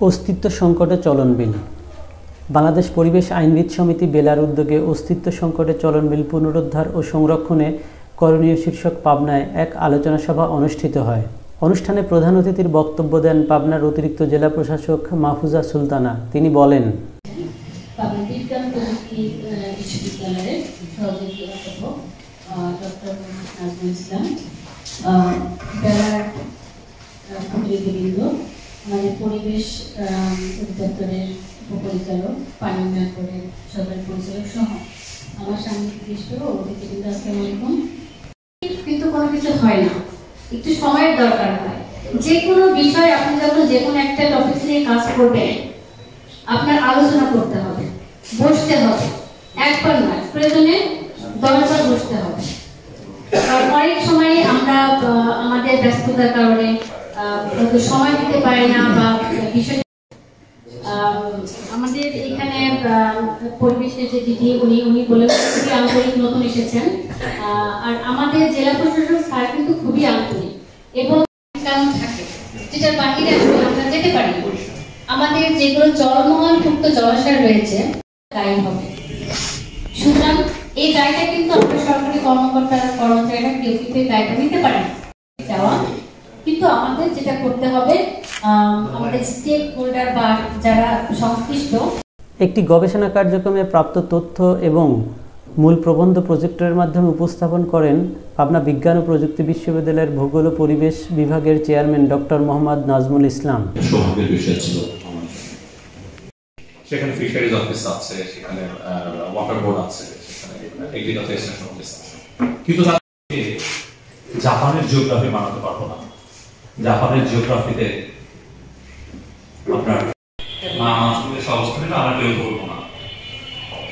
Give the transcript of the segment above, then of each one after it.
অস্তিত্ব সংকটে চলন বিল। বাংলাদেশ পরিবেশ আইনবিদ সমিতি বেলার উদ্যোগে অস্তিত্ব সংকটে চলন বিল পুনরুদ্ধার ও সংরক্ষণে করণীয় শীর্ষক পাবনায় এক আলোচনা সভা অনুষ্ঠিত হয়। অনুষ্ঠানে প্রধান অতিথির বক্তব্য দেন পাবনার অতিরিক্ত জেলা প্রশাসক মাহফুজা সুলতানা। তিনি বলেন, পাবনা বিজ্ঞান প্রযুক্তি বিশ্ববিদ্যালয়ের সহযোগী অধ্যাপক ডক্টর নাজমুল ইসলাম, বেলার প্রতিনিধিবৃন্দ, আমাদের পরিবেশ অধিদপ্তরের উপপরিচালক, পানি উন্নয়ন বোর্ডের সরকারি পরিচালক সহ আমার সামনে অতিথিবৃন্দ, আসসালামু আলাইকুম। কিন্তু কোনো কিছু হয় না, একটু সময়ের দরকার হয়। যে কোনো বিষয় আপনি যখন যে কোনো একটা টপিক নিয়ে কাজ করবেন, আপনার আলোচনা করতে হবে, বসতে হবে, একবার নয়, প্রয়োজনে 10 বার বসতে হবে। অনেক সময় আমরা আমাদের ব্যস্ততার কারণে সময় দিতে পারি না, বা বিষয় আমাদের এখানে পরিবেশের যে দিদি উনি বলে খুবই আন্তরিক, নতুন এসেছেন। আর আমাদের জেলা প্রশাসক স্যার কিন্তু খুবই আন্তরিক এবং কারণ থাকে যেটার বাহিরে আমরা যেতে পারি। আমাদের যেগুলো জলমহলভুক্ত জলাশয় রয়েছে দায়ী হবে, সুতরাং এই দায়টা কিন্তু আমরা সরকারি কর্মকর্তারা কর্মচারীরা কেউ কিন্তু এই দায়টা নিতে পারে যাওয়া। কিন্তু আমাদের যেটা করতে হবে, আমাদের স্টেক হোল্ডার বা যারা সংশ্লিষ্ট একটি গবেষণা কার্যক্রমে প্রাপ্ত তথ্য এবং মূল প্রবন্ধ প্রজেক্টরের মাধ্যমে উপস্থাপন করেন পাবনা বিজ্ঞান ও প্রযুক্তি বিশ্ববিদ্যালয়ের ভূগোল ও পরিবেশ বিভাগের চেয়ারম্যান ডক্টর মোহাম্মদ নাজমুল ইসলাম। সেখানে ফিশারিজ অফিস আছে, সেখানে ওয়াটার বোর্ড আছে, সেখানে এগ্রিকালচার এক্সটেনশন অফিস আছে। কিন্তু জাপানের জিওগ্রাফি বানাতে পারবো না। জাপানের জিওগ্রাফিতে আপনার অবস্থানে আমরা কেউ বলবো না,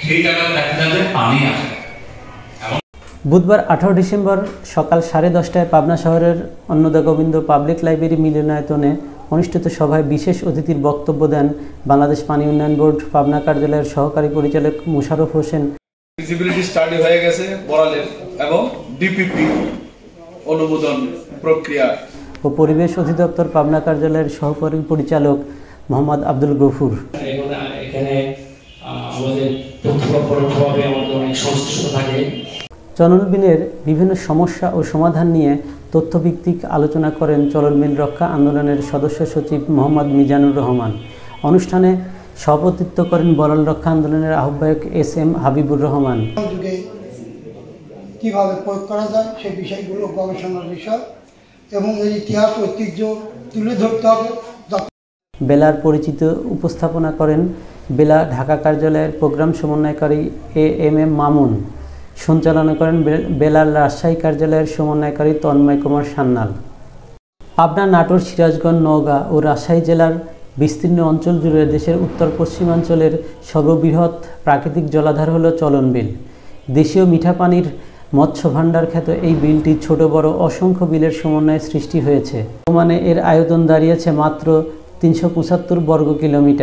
সেই জায়গায় দেখা যাবে পানি আসে। বুধবার 18 ডিসেম্বর সকাল 10:30টায় পাবনা শহরের অন্নদা গোবিন্দ পাবলিক লাইব্রেরি মিলনায়তনে অনুষ্ঠিত সভায় বিশেষ অতিথির বক্তব্য দেন বাংলাদেশ পানি উন্নয়ন বোর্ড পাবনা কার্যালয়ের সহকারী পরিচালক মুশারফ হোসেন। ফিজিবিলিটি স্টাডি হয়ে গেছে বরালের এবং ডিপিপি অনুমোদন প্রক্রিয়া ও পরিবেশ অধিদপ্তর পাবনা কার্যালয়ের সহকারী পরিচালক মোহাম্মদ আব্দুল গফুর। এখানে আমাদের পরোক্ষভাবে আমাদের অনেক সংশ্লিষ্টতা থাকে। চলন বিলের বিভিন্ন সমস্যা ও সমাধান নিয়ে তথ্যভিত্তিক আলোচনা করেন চলন বিল রক্ষা আন্দোলনের সদস্য সচিব মোহাম্মদ মিজানুর রহমান। অনুষ্ঠানে সভাপতিত্ব করেন বরাল রক্ষা আন্দোলনের আহ্বায়ক SM হাবিবুর রহমান। কিভাবে প্রয়োগ করা যায় সেই বিষয়গুলো গবেষণার বিষয় এবং এর ইতিহাস ঐতিহ্য তুলে ধরতে হবে। বেলার পরিচিত উপস্থাপনা করেন বেলা ঢাকা কার্যালয়ের প্রোগ্রাম সমন্বয়কারী AM মামুন। সঞ্চালনা করেন বেলার রাজশাহী কার্যালয়ের সমন্বয়কারী তন্ময় কুমার সান্যাল। পাবনা, নাটোর, সিরাজগঞ্জ, নওগাঁ ও রাজশাহী জেলার বিস্তীর্ণ অঞ্চল জুড়ে দেশের উত্তর পশ্চিমাঞ্চলের সর্ববৃহৎ প্রাকৃতিক জলাধার হল চলন বিল। দেশীয় মিঠা পানির মৎস্য ভাণ্ডার খ্যাত এই বিলটি ছোট বড় অসংখ্য বিলের সমন্বয়ে সৃষ্টি হয়েছে। বর্তমানে এর আয়তন দাঁড়িয়েছে মাত্র 375 বর্গ কিলোমিটার।